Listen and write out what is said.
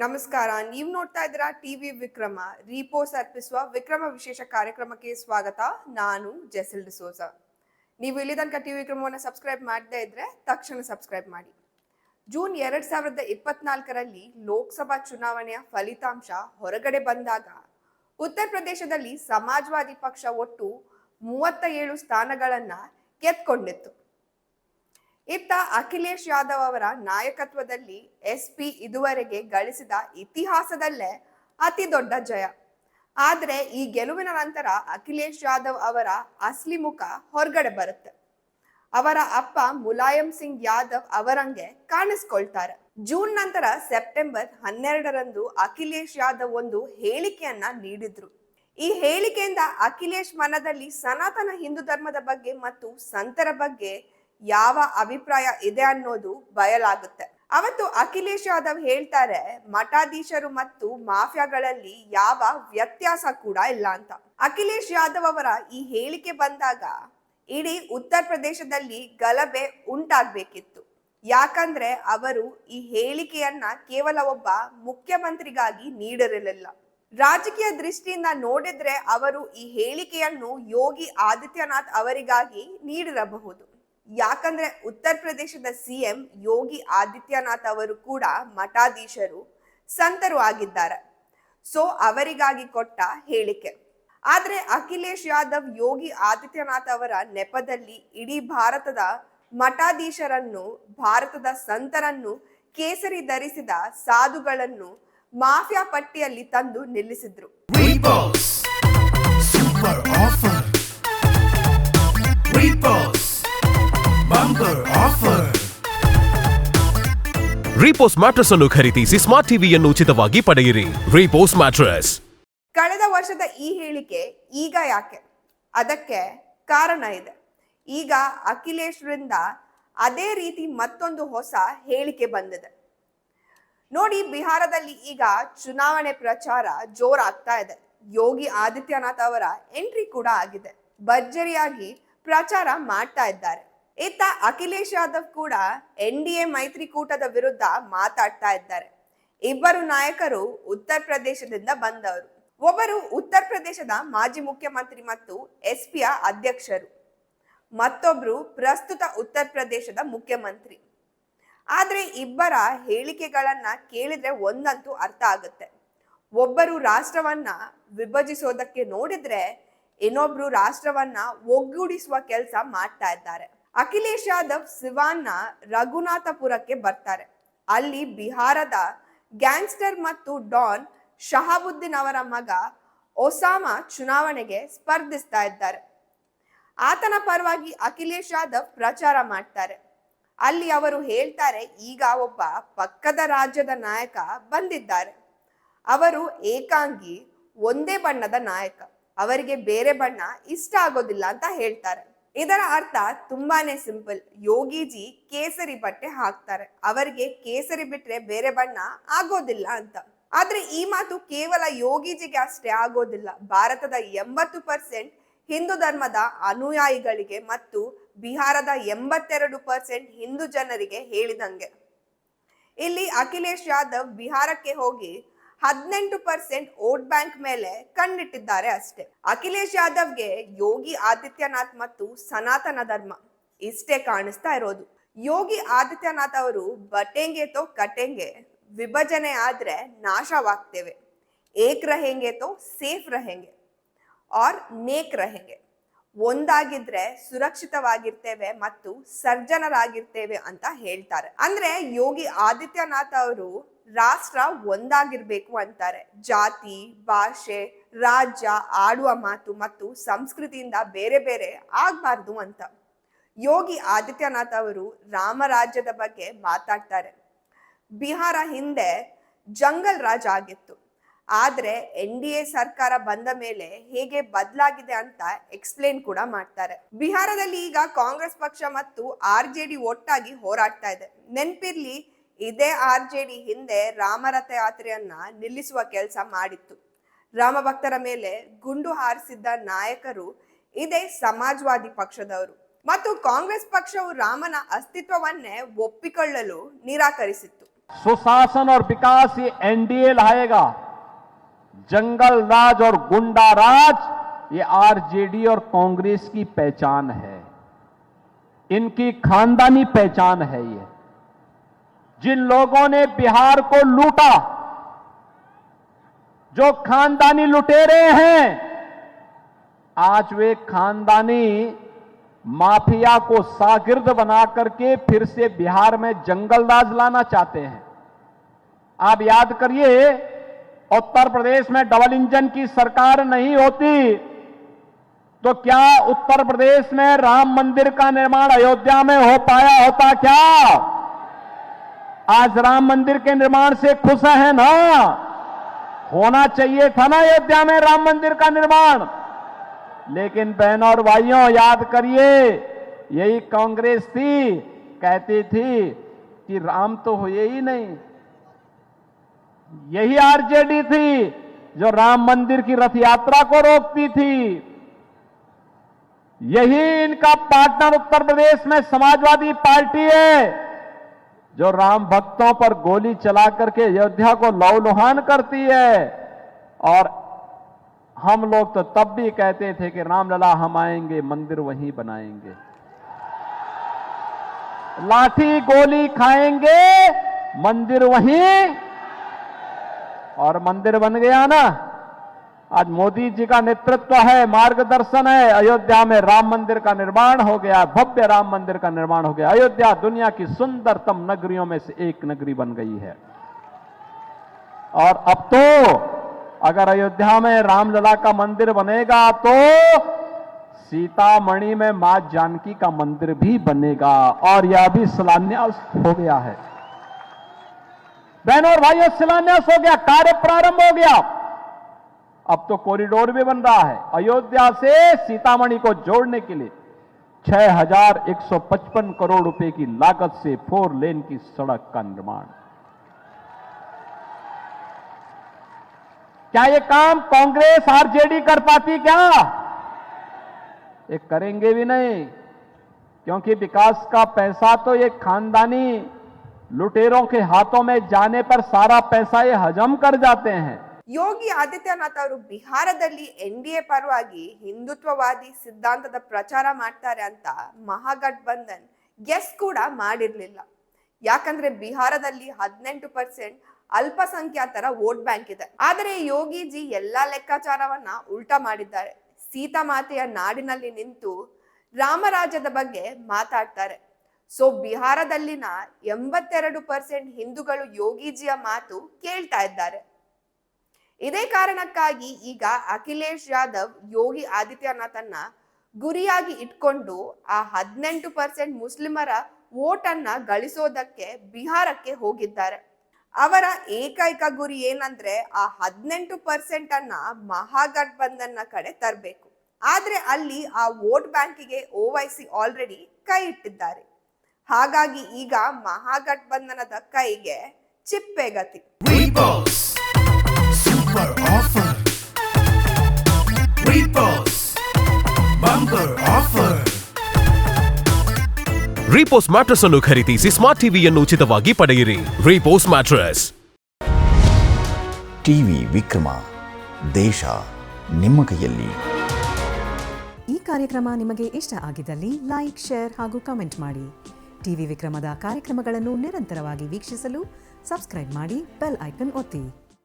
ನಮಸ್ಕಾರ. ನೀವು ನೋಡ್ತಾ ಇದ್ದೀರಾ ಟಿವಿ ವಿಕ್ರಮ. ರೀಪೋಸ್ ಅರ್ಪಿಸುವ ವಿಕ್ರಮ ವಿಶೇಷ ಕಾರ್ಯಕ್ರಮಕ್ಕೆ ಸ್ವಾಗತ. ನಾನು ಜೆಸಿಲ್ ಡಿಸೋಜ. ನೀವು ಇಲ್ಲಿ ತನಕ ಟಿವಿ ವಿಕ್ರಮವನ್ನು ಸಬ್ಸ್ಕ್ರೈಬ್ ಮಾಡದೇ ಇದ್ರೆ ತಕ್ಷಣ ಸಬ್ಸ್ಕ್ರೈಬ್ ಮಾಡಿ. ಜೂನ್ 2024ರಲ್ಲಿ ಲೋಕಸಭಾ ಚುನಾವಣೆಯ ಫಲಿತಾಂಶ ಹೊರಗಡೆ ಬಂದಾಗ ಉತ್ತರ ಪ್ರದೇಶದಲ್ಲಿ ಸಮಾಜವಾದಿ ಪಕ್ಷ ಒಟ್ಟು 37 ಸ್ಥಾನಗಳನ್ನ ಗೆದ್ಕೊಂಡಿತ್ತು. ಇತ್ತ ಅಖಿಲೇಶ್ ಯಾದವ್ ಅವರ ನಾಯಕತ್ವದಲ್ಲಿ ಎಸ್ಪಿ ಇದುವರೆಗೆ ಗಳಿಸಿದ ಇತಿಹಾಸದಲ್ಲೇ ಅತಿ ದೊಡ್ಡ ಜಯ. ಆದ್ರೆ ಈ ಗೆಲುವಿನ ನಂತರ ಅಖಿಲೇಶ್ ಯಾದವ್ ಅವರ ಅಸಲಿ ಮುಖ ಹೊರಗಡೆ ಬರುತ್ತೆ. ಅವರ ಅಪ್ಪ ಮುಲಾಯಂ ಸಿಂಗ್ ಯಾದವ್ ಅವರಂಗೆ ಕಾಣಿಸ್ಕೊಳ್ತಾರೆ. ಜೂನ್ ನಂತರ ಸೆಪ್ಟೆಂಬರ್ 12ರಂದು ಅಖಿಲೇಶ್ ಯಾದವ್ ಒಂದು ಹೇಳಿಕೆಯನ್ನ ನೀಡಿದ್ರು. ಈ ಹೇಳಿಕೆಯಿಂದ ಅಖಿಲೇಶ್ ಮನದಲ್ಲಿ ಸನಾತನ ಹಿಂದೂ ಧರ್ಮದ ಬಗ್ಗೆ ಮತ್ತು ಸಂತರ ಬಗ್ಗೆ ಯಾವ ಅಭಿಪ್ರಾಯ ಇದೆ ಅನ್ನೋದು ಬಯಲಾಗುತ್ತೆ. ಅವತ್ತು ಅಖಿಲೇಶ್ ಯಾದವ್ ಹೇಳ್ತಾರೆ, ಮಠಾಧೀಶರು ಮತ್ತು ಮಾಫಿಯಾಗಳಲ್ಲಿ ಯಾವ ವ್ಯತ್ಯಾಸ ಕೂಡ ಇಲ್ಲ ಅಂತ. ಅಖಿಲೇಶ್ ಯಾದವ್ ಅವರ ಈ ಹೇಳಿಕೆ ಬಂದಾಗ ಇಡೀ ಉತ್ತರ ಪ್ರದೇಶದಲ್ಲಿ ಗಲಭೆ ಉಂಟಾಗ್ಬೇಕಿತ್ತು. ಯಾಕಂದ್ರೆ ಅವರು ಈ ಹೇಳಿಕೆಯನ್ನ ಕೇವಲ ಒಬ್ಬ ಮುಖ್ಯಮಂತ್ರಿಗಾಗಿ ನೀಡಿರಲಿಲ್ಲ. ರಾಜಕೀಯ ದೃಷ್ಟಿಯಿಂದ ನೋಡಿದ್ರೆ ಅವರು ಈ ಹೇಳಿಕೆಯನ್ನು ಯೋಗಿ ಆದಿತ್ಯನಾಥ್ ಅವರಿಗಾಗಿ ನೀಡಿರಬಹುದು. ಯಾಕಂದ್ರೆ ಉತ್ತರ ಪ್ರದೇಶದ ಸಿಎಂ ಯೋಗಿ ಆದಿತ್ಯನಾಥ್ ಅವರು ಕೂಡ ಮಠಾಧೀಶರು, ಸಂತರು ಆಗಿದ್ದಾರೆ. ಸೊ ಅವರಿಗಾಗಿ ಕೊಟ್ಟ ಹೇಳಿಕೆ. ಆದ್ರೆ ಅಖಿಲೇಶ್ ಯಾದವ್ ಯೋಗಿ ಆದಿತ್ಯನಾಥ್ ಅವರ ನೆಪದಲ್ಲಿ ಇಡೀ ಭಾರತದ ಮಠಾಧೀಶರನ್ನು, ಭಾರತದ ಸಂತರನ್ನು, ಕೇಸರಿ ಧರಿಸಿದ ಸಾಧುಗಳನ್ನು ಮಾಫಿಯಾ ಪಟ್ಟಿಯಲ್ಲಿ ತಂದು ನಿಲ್ಲಿಸಿದ್ರು. ರೀಪೋಸ್ ಮ್ಯಾಟ್ರೆಸ್ ಅನ್ನು ಖರೀದಿಸಿ ಸ್ಮಾರ್ಟ್ ಟಿವಿಯನ್ನು ಉಚಿತವಾಗಿ ಪಡೆಯಿರಿ. ರೀಪೋಸ್ ಮ್ಯಾಟ್ರೆಸ್. ಕಳೆದ ವರ್ಷದ ಈ ಹೇಳಿಕೆ ಈಗ ಯಾಕೆ? ಅದಕ್ಕೆ ಕಾರಣ ಇದೆ. ಈಗ ಅಖಿಲೇಶ್ರಿಂದ ಅದೇ ರೀತಿ ಮತ್ತೊಂದು ಹೊಸ ಹೇಳಿಕೆ ಬಂದಿದೆ. ನೋಡಿ, ಬಿಹಾರದಲ್ಲಿ ಈಗ ಚುನಾವಣೆ ಪ್ರಚಾರ ಜೋರಾಗ್ತಾ ಇದೆ. ಯೋಗಿ ಆದಿತ್ಯನಾಥ್ ಅವರ ಎಂಟ್ರಿ ಕೂಡ ಆಗಿದೆ. ಭರ್ಜರಿಯಾಗಿ ಪ್ರಚಾರ ಮಾಡ್ತಾ ಇದ್ದಾರೆ. ಇತ್ತ ಅಖಿಲೇಶ್ ಯಾದವ್ ಕೂಡ NDA ಮೈತ್ರಿಕೂಟದ ವಿರುದ್ಧ ಮಾತಾಡ್ತಾ ಇದ್ದಾರೆ. ಇಬ್ಬರು ನಾಯಕರು ಉತ್ತರ ಪ್ರದೇಶದಿಂದ ಬಂದವರು. ಒಬ್ಬರು ಉತ್ತರ ಪ್ರದೇಶದ ಮಾಜಿ ಮುಖ್ಯಮಂತ್ರಿ ಮತ್ತು ಎಸ್ಪಿಯ ಅಧ್ಯಕ್ಷರು, ಮತ್ತೊಬ್ರು ಪ್ರಸ್ತುತ ಉತ್ತರ ಪ್ರದೇಶದ ಮುಖ್ಯಮಂತ್ರಿ. ಆದ್ರೆ ಇಬ್ಬರ ಹೇಳಿಕೆಗಳನ್ನ ಕೇಳಿದ್ರೆ ಒಂದಂತೂ ಅರ್ಥ ಆಗುತ್ತೆ. ಒಬ್ಬರು ರಾಷ್ಟ್ರವನ್ನ ವಿಭಜಿಸೋದಕ್ಕೆ ನೋಡಿದ್ರೆ ಇನ್ನೊಬ್ರು ರಾಷ್ಟ್ರವನ್ನ ಒಗ್ಗೂಡಿಸುವ ಕೆಲಸ ಮಾಡ್ತಾ ಇದ್ದಾರೆ. ಅಖಿಲೇಶ್ ಯಾದವ್ ಸಿವಾನ್ನ ರಘುನಾಥಪುರಕ್ಕೆ ಬರ್ತಾರೆ. ಅಲ್ಲಿ ಬಿಹಾರದ ಗ್ಯಾಂಗ್ಸ್ಟರ್ ಮತ್ತು ಡಾನ್ ಶಹಾಬುದ್ದೀನ್ ಅವರ ಮಗ ಒಸಾಮಾ ಚುನಾವಣೆಗೆ ಸ್ಪರ್ಧಿಸ್ತಾ ಇದ್ದಾರೆ. ಆತನ ಪರವಾಗಿ ಅಖಿಲೇಶ್ ಯಾದವ್ ಪ್ರಚಾರ ಮಾಡ್ತಾರೆ. ಅಲ್ಲಿ ಅವರು ಹೇಳ್ತಾರೆ, ಈಗ ಒಬ್ಬ ಪಕ್ಕದ ರಾಜ್ಯದ ನಾಯಕ ಬಂದಿದ್ದಾರೆ. ಅವರು ಏಕಾಂಗಿ, ಒಂದೇ ಬಣ್ಣದ ನಾಯಕ. ಅವರಿಗೆ ಬೇರೆ ಬಣ್ಣ ಇಷ್ಟ ಆಗೋದಿಲ್ಲ ಅಂತ ಹೇಳ್ತಾರೆ. ಇದರ ಅರ್ಥ ತುಂಬಾನೇ ಸಿಂಪಲ್. ಯೋಗಿಜಿ ಕೇಸರಿ ಬಟ್ಟೆ ಹಾಕ್ತಾರೆ, ಅವರಿಗೆ ಕೇಸರಿ ಬಿಟ್ರೆ ಬೇರೆ ಬಣ್ಣ ಆಗೋದಿಲ್ಲ ಅಂತ. ಆದ್ರೆ ಈ ಮಾತು ಕೇವಲ ಯೋಗಿಜಿಗೆ ಅಷ್ಟೇ ಆಗೋದಿಲ್ಲ. ಭಾರತದ 80% ಹಿಂದೂ ಧರ್ಮದ ಅನುಯಾಯಿಗಳಿಗೆ ಮತ್ತು ಬಿಹಾರದ 82% ಹಿಂದೂ ಜನರಿಗೆ ಹೇಳಿದಂಗೆ. ಇಲ್ಲಿ ಅಖಿಲೇಶ್ ಯಾದವ್ ಬಿಹಾರಕ್ಕೆ ಹೋಗಿ 18% ವೋಟ್ ಬ್ಯಾಂಕ್ ಮೇಲೆ ಕಣ್ಣಿಟ್ಟಿದ್ದಾರೆ ಅಷ್ಟೇ. ಅಖಿಲೇಶ್ ಯಾದವ್ಗೆ ಯೋಗಿ ಆದಿತ್ಯನಾಥ್ ಮತ್ತು ಸನಾತನ ಧರ್ಮ ಇಷ್ಟೇ ಕಾಣಿಸ್ತಾ ಇರೋದು. ಯೋಗಿ ಆದಿತ್ಯನಾಥ್ ಅವರು ಬಟೆಂಗೆ ತೋ ಕಟೆಂಗೆ, ವಿಭಜನೆ ಆದ್ರೆ ನಾಶವಾಗ್ತೇವೆ, ಏಕ್ ರಹೆಂಗೆ ತೋ ಸೇಫ್ ರಹೆಂಗೆ ಆರ್ ನೇಕ್ ರಹೆಂಗೆ, ಒಂದಾಗಿದ್ರೆ ಸುರಕ್ಷಿತವಾಗಿರ್ತೇವೆ ಮತ್ತು ಸರ್ಜನರಾಗಿರ್ತೇವೆ ಅಂತ ಹೇಳ್ತಾರೆ. ಅಂದ್ರೆ ಯೋಗಿ ಆದಿತ್ಯನಾಥ್ ಅವರು ರಾಷ್ಟ್ರ ಒಂದಾಗಿರ್ಬೇಕು ಅಂತಾರೆ. ಜಾತಿ, ಭಾಷೆ, ರಾಜ್ಯ, ಆಡುವ ಮಾತು ಮತ್ತು ಸಂಸ್ಕೃತಿಯಿಂದ ಬೇರೆ ಬೇರೆ ಆಗ್ಬಾರ್ದು ಅಂತ. ಯೋಗಿ ಆದಿತ್ಯನಾಥ್ ಅವರು ರಾಮರಾಜ್ಯದ ಬಗ್ಗೆ ಮಾತಾಡ್ತಾರೆ. ಬಿಹಾರ ಹಿಂದೆ ಜಂಗಲ್ ರಾಜ್ ಆಗಿತ್ತು. ಆದ್ರೆ NDA ಸರ್ಕಾರ ಬಂದ ಮೇಲೆ ಹೇಗೆ ಬದಲಾಗಿದೆ ಅಂತ ಎಕ್ಸ್ಪ್ಲೇನ್ ಕೂಡ ಮಾಡ್ತಾರೆ. ಬಿಹಾರದಲ್ಲಿ ಈಗ ಕಾಂಗ್ರೆಸ್ ಪಕ್ಷ ಮತ್ತು RJD ಒಟ್ಟಾಗಿ ಹೋರಾಡ್ತಾ ಇದೆ. ನೆನ್ಪಿರ್ಲಿ, ಇದೇ RJD ಹಿಂದೆ ರಾಮರಥ ಯಾತ್ರೆಯನ್ನ ನಿಲ್ಲಿಸುವ ಕೆಲಸ ಮಾಡಿತ್ತು. ರಾಮ ಭಕ್ತರ ಮೇಲೆ ಗುಂಡು ಹಾರಿಸಿದ್ದ ನಾಯಕರು ಇದೇ ಸಮಾಜವಾದಿ ಪಕ್ಷದವರು. ಮತ್ತು ಕಾಂಗ್ರೆಸ್ ಪಕ್ಷವು ರಾಮನ ಅಸ್ತಿತ್ವವನ್ನೇ ಒಪ್ಪಿಕೊಳ್ಳಲು ನಿರಾಕರಿಸಿತ್ತು. सुशासन और विकास ये एनडीए लाएगा। जंगल राज और गुंडा राज ये आरजेडी और कांग्रेस की पहचान है, इनकी खानदानी पहचान है। ये जिन लोगों ने बिहार को लूटा, जो खानदानी लुटेरे हैं, आज वे खानदानी माफिया को शागिर्द बना करके फिर से बिहार में जंगल राज लाना चाहते हैं। आप याद करिए, उत्तर प्रदेश में डबल इंजन की सरकार नहीं होती तो क्या उत्तर प्रदेश में राम मंदिर का निर्माण अयोध्या में हो पाया होता क्या? आज राम मंदिर के निर्माण से खुश हैं ना? होना चाहिए था ना अयोध्या में राम मंदिर का निर्माण। लेकिन बहनों और भाइयों, याद करिए, यही कांग्रेस थी, कहती थी कि राम तो हुए ही नहीं। यही आरजेडी थी जो राम मंदिर की रथ यात्रा को रोकती थी। यही इनका पार्टनर उत्तर प्रदेश में समाजवादी पार्टी है, जो राम भक्तों पर गोली चला करके अयोध्या को लहूलुहान करती है। और हम लोग तो तब भी कहते थे कि रामलला हम आएंगे, मंदिर वहीं बनाएंगे, लाठी गोली खाएंगे, मंदिर वहीं, और मंदिर बन गया ना। आज मोदी जी का नेतृत्व है, मार्गदर्शन है, अयोध्या में राम मंदिर का निर्माण हो गया, भव्य राम मंदिर का निर्माण हो गया। अयोध्या दुनिया की सुंदरतम नगरियों में से एक नगरी बन गई है। और अब तो अगर अयोध्या में रामलला का मंदिर बनेगा तो सीतामढ़ी में मां जानकी का मंदिर भी बनेगा, और यह भी शिलान्यास हो गया है। बहनों और भाइयों, शिलान्यास हो गया, कार्य प्रारंभ हो गया। अब तो कॉरिडोर भी बन रहा है अयोध्या से सीतामढ़ी को जोड़ने के लिए। 6155 करोड़ रुपए की लागत से 4 लेन की सड़क का निर्माण। क्या ये काम कांग्रेस आरजेडी कर पाती क्या? ये करेंगे भी नहीं, क्योंकि विकास का पैसा तो ये खानदानी लुटेरों के हाथों में जाने पर सारा पैसा ये हजम कर जाते हैं। ಯೋಗಿ ಆದಿತ್ಯನಾಥ್ ಅವರು ಬಿಹಾರದಲ್ಲಿ ಎನ್ಡಿಎ ಪರವಾಗಿ ಹಿಂದುತ್ವವಾದಿ ಸಿದ್ಧಾಂತದ ಪ್ರಚಾರ ಮಾಡ್ತಾರೆ ಅಂತ ಮಹಾಗಠಬಂಧನ್ ಗೆಸ್ ಕೂಡ ಮಾಡಿರ್ಲಿಲ್ಲ. ಯಾಕಂದ್ರೆ ಬಿಹಾರದಲ್ಲಿ 18% ಅಲ್ಪಸಂಖ್ಯಾತರ ವೋಟ್ ಬ್ಯಾಂಕ್ ಇದೆ. ಆದರೆ ಯೋಗಿಜಿ ಎಲ್ಲಾ ಲೆಕ್ಕಾಚಾರವನ್ನ ಉಲ್ಟಾ ಮಾಡಿದ್ದಾರೆ. ಸೀತಾ ಮಾತೆಯ ನಾಡಿನಲ್ಲಿ ನಿಂತು ರಾಮರಾಜ್ಯದ ಬಗ್ಗೆ ಮಾತಾಡ್ತಾರೆ. ಸೊ ಬಿಹಾರದಲ್ಲಿನ 82% ಹಿಂದೂಗಳು ಯೋಗಿಜಿಯ ಮಾತು ಕೇಳ್ತಾ ಇದ್ದಾರೆ. ಇದೇ ಕಾರಣಕ್ಕಾಗಿ ಈಗ ಅಖಿಲೇಶ್ ಯಾದವ್ ಯೋಗಿ ಆದಿತ್ಯನಾಥನ್ನ ಗುರಿಯಾಗಿ ಇಟ್ಕೊಂಡು ಆ 18% ಮುಸ್ಲಿಮರ ವೋಟ್ ಅನ್ನ ಗಳಿಸೋದಕ್ಕೆ ಬಿಹಾರಕ್ಕೆ ಹೋಗಿದ್ದಾರೆ. ಅವರ ಏಕೈಕ ಗುರಿ ಏನಂದ್ರೆ ಆ 18% ಅನ್ನ ಮಹಾಗಠಬಂಧನ್ನ ಕಡೆ ತರಬೇಕು. ಆದ್ರೆ ಅಲ್ಲಿ ಆ ವೋಟ್ ಬ್ಯಾಂಕಿಗೆ ಓವೈಸಿ ಆಲ್ರೆಡಿ ಕೈ ಇಟ್ಟಿದ್ದಾರೆ. ಹಾಗಾಗಿ ಈಗ ಮಹಾಗಠಬಂಧನದ ಕೈಗೆ ಚಿಪ್ಪೆಗತಿ. Super offer. Repos. Bumper offer. Repose mattress ಅನ್ನು ಖರೀದಿಸಿ ಸ್ಮಾರ್ಟ್ ಟಿವಿಯನ್ನು ಉಚಿತವಾಗಿ ಪಡೆಯಿರಿ. ರೀಪೋಸ್ ಮ್ಯಾಟ್ರೆಸ್. ಟಿವಿ ವಿಕ್ರಮ, ದೇಶ ನಿಮ್ಮ ಕೈಯಲ್ಲಿ. ಈ ಕಾರ್ಯಕ್ರಮ ನಿಮಗೆ ಇಷ್ಟ ಆಗಿದ್ದಲ್ಲಿ ಲೈಕ್, ಶೇರ್ ಹಾಗೂ ಕಮೆಂಟ್ ಮಾಡಿ. ಟಿವಿ ವಿಕ್ರಮದ ಕಾರ್ಯಕ್ರಮಗಳನ್ನು ನಿರಂತರವಾಗಿ ವೀಕ್ಷಿಸಲು ಸಬ್ಸ್ಕ್ರೈಬ್ ಮಾಡಿ, ಬೆಲ್ ಐಕನ್ ಒತ್ತಿ.